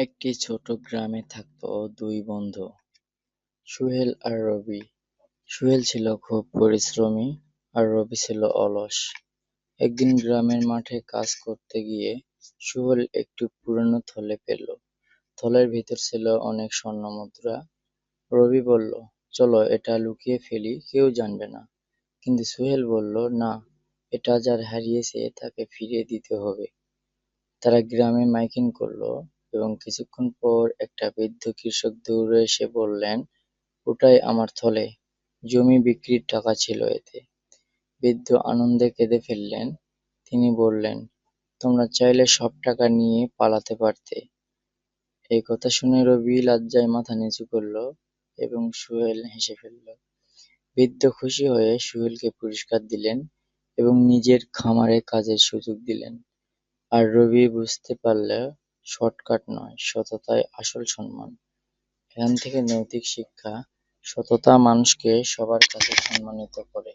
একটি ছোট গ্রামে থাকত দুই বন্ধু, সুহেল আর রবি। সুহেল ছিল খুব পরিশ্রমী আর রবি ছিল অলস। একদিন গ্রামের মাঠে কাজ করতে গিয়ে সুহেল একটু পুরনো থলে পেল। থলের ভিতর ছিল অনেক স্বর্ণমুদ্রা। রবি বলল, চলো এটা লুকিয়ে ফেলি, কেউ জানবে না। কিন্তু সুহেল বলল, না, এটা যার হারিয়েছে তাকে ফিরিয়ে দিতে হবে। তারা গ্রামে মাইকিং করলো এবং কিছুক্ষণ পর একটা বৃদ্ধ কৃষক দৌড়ে এসে বললেন, ওটাই আমার থলে, জমি বিক্রির টাকা ছিল এতে। বৃদ্ধ আনন্দে কেঁদে ফেললেন। তিনি বললেন, তোমরা চাইলে সব টাকা নিয়ে পালাতে পারতে। এই কথা শুনে রবি লজ্জায় মাথা নিচু করল এবং সুহেল হেসে ফেলল। বৃদ্ধ খুশি হয়ে সুহেলকে পুরস্কার দিলেন এবং নিজের খামারে কাজের সুযোগ দিলেন। আর রবি বুঝতে পারল, শর্টকাট নয়, সততাই আসল সম্মান। এখান থেকে নৈতিক শিক্ষা: সততা মানুষকে সবার কাছে সম্মানিত করে।